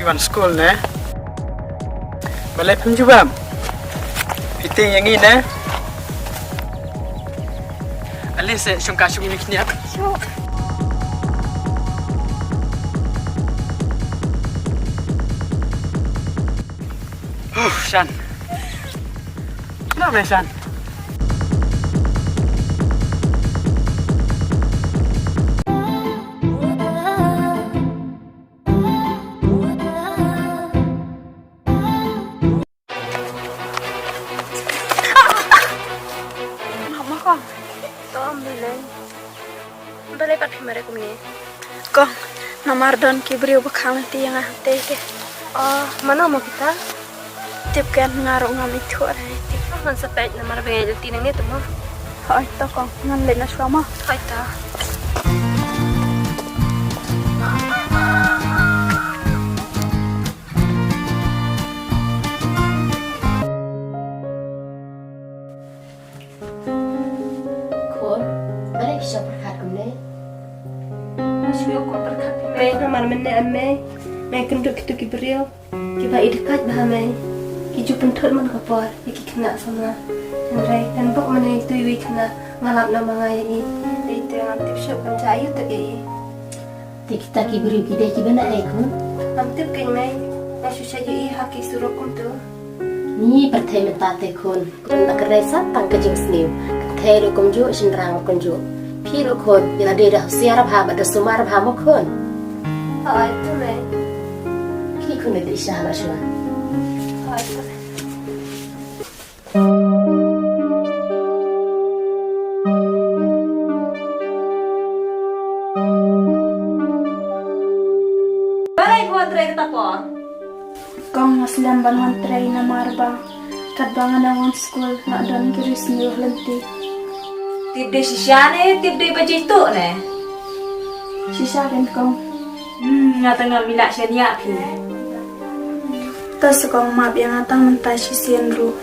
วันสกูลนะมาเลยพิมพ์จุบามพี่ติงอย่างงี้นะอลิซชงกาชงมีขี้เนี้ยชันน่าไหมชันKong, nomor don kibrio bakal nanti yang ahte ke. Oh, mana mau kita? Tip kan ngaruh ngamit tuh ada tip. Man sepet nomor bengkel tinang ni tu mah. Hai to kong, ngan lena suama. Hai ta. Kor, mana kisah perkat kemana? Masih aku berkat mai nomor mana amai. Mai kenduk kita kibrio. Kiba idekat bahamai. Kiju pentul man kapor, iki kena sama. Nrai dan bok mana itu iwi kena ngalap nama ngai. Itu yang antip shop kan cayu tak i. Kita kibri kita kibana ekun. Antip kan mai. Masih saja i haki suruh kum tu. Ni pertai mentate kun. Kun nak keresa tang kejing sniu. Ketai lo kumju sinrang kumju. Pi lo kun bila dia dah siar baham ada sumar baham kun. Hai tu mai. Ki kun ada isah lah shua. Hai tu. Kong aslam bangan tray na marba. Kat bangan awang school nak don kiris niyo lenti. Tip de sisiane, tip de baca itu ne. Sisa rin kong. Nga tengah milak syariah pi. Tas kong map yang atang mentah sisian ru.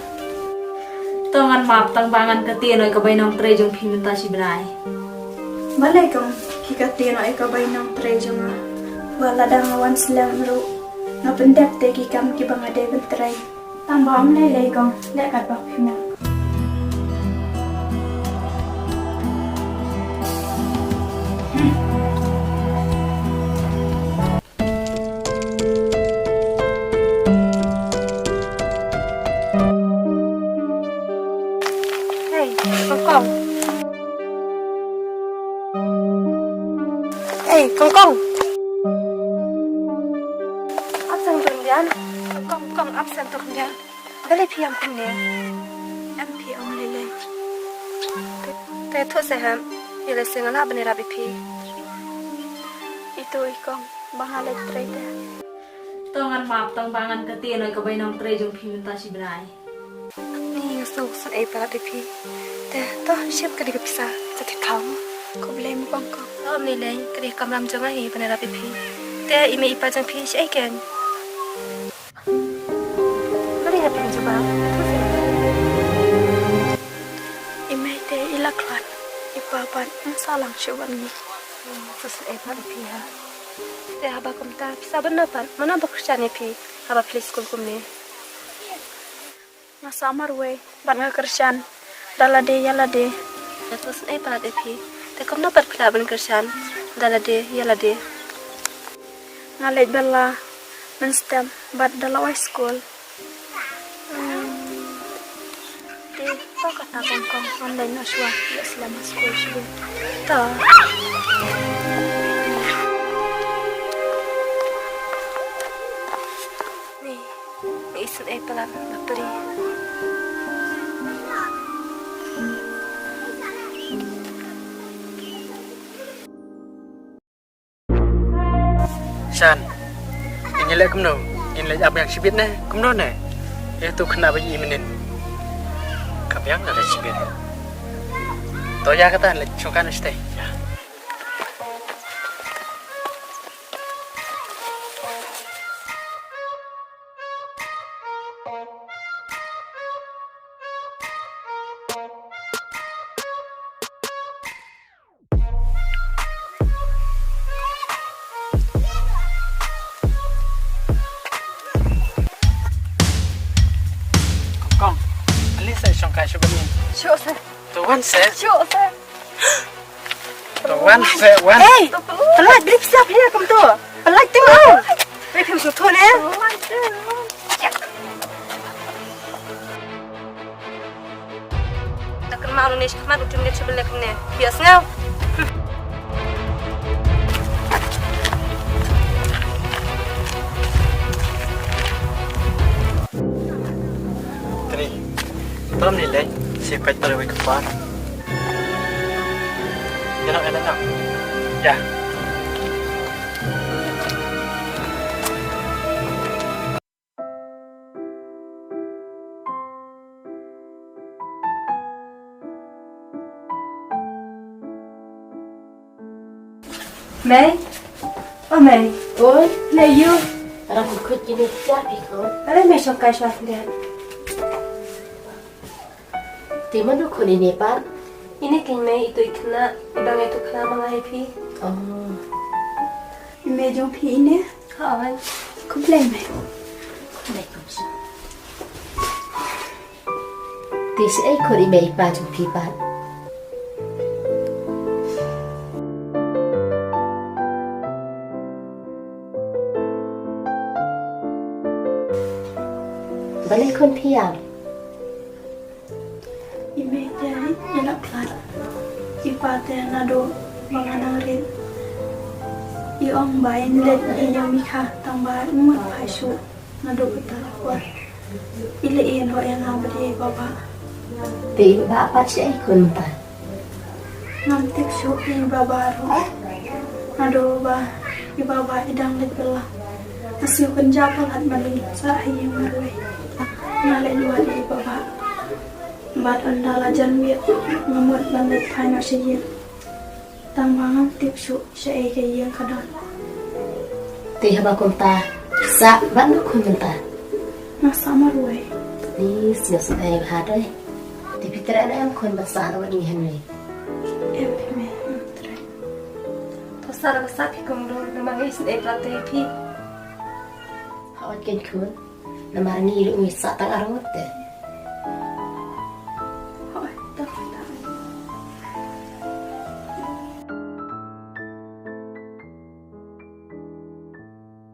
Tangan map tang bangan ketia noi kabai nong tre jong pi minta si berai. Balai kong kikati no ikabay ng tray junga. Wala dang awan slam ru. Napendap te kikam kibang ade bentray. Tambah lay kong lekat bak pimang. Hey, kongkong. Hey, kongkong. Absen kemudian, kongkong absen tu kemudian. Balik piam kemudian. MP om lele. Tapi tu seham, ia sengaja bener abi pi. Itu ikong bangalek tray dah. Tangan map tang bangan ketia noi kabai nong tre jong pi minta si berai. Ni so sun ai pala abi pi. Teh, toh siap kadi kepisah. Jadi kamu. Ko blame kong kong. Om ni lay, kadi kamram jangan hi bener abi pi. Teh, ime ipa jang pi si ai kan. Mari happy coba. Imay te ilaklan. Ipapan ang salang siwan ni. Susun ai pala pi ha. Teh, haba kumta. Pisah bener pan. Mana bekerja ni pi. Haba pilih sekolah kum ni. Nasamar we. Ban nga kersyan. Dalade yalade. Teh, susun ai pala pi. Teh, kamu dapat pilih ben kerjaan. Dalade, yalade. Ngalej bala. Menstem. Bad dalaway school. Di, kau kata kong kong. Online na siya. Ya selama school siya. Toh. Ni, isun ai pala beri. Shan, ini lek kumno, ini lek apa yang sibit ne, kumno ne, itu kena bagi minin, kapiang ada sibit. Toya kata lek cungkan stay. wan se. Cuk sa. Wan se wan. Pelak grip siap ya kamu tu. Pelak tengok. Grip yang suatu ni. Nak kena malu ni sekarang udah ni sebelah ni. Biasanya. Tadi. Tolong nilai. Siapa yang terlalu kepar. Enak. Ya. Mei. Oh Mei. Ôi, Này you. orang ikut jenis siapa kon? Ada Mei sokai syaf dia. Di mana kon ini pan? Ini kan Mei itu kena, ibang itu kena mengai pi. Oh, Ime jong pi ini. Kawan. Ku play me. baik bagus. Di sini kon ini baju pipan. Balik kon piam. Ime dari jalan kelas. Ipate nado manganang rin. Iong bayin let inyong mikha tambah umut pasu nado betul kuat. Ile ian ho yang ngabri bapa. Di bapak sih kon pan. Nanti su i baba ro. Nado ba i baba idang let bela. Asiu kenjapa lat mali sa yang marwe. Ngale luar i baba. Bat andala janwi ngamut bandet paina siye. Tambangan tipsu saya yang kadang. Di haba kon ta. Sa ban kon ta. Nasa marwe. Ni siya sa ay bahadai. Di pitra na am kon basar wa ni henry. Empime try. Pasar besar pi kumdo namang is e plate pi. Hawan ken kun. Namar ni ru mi sa tang arot te.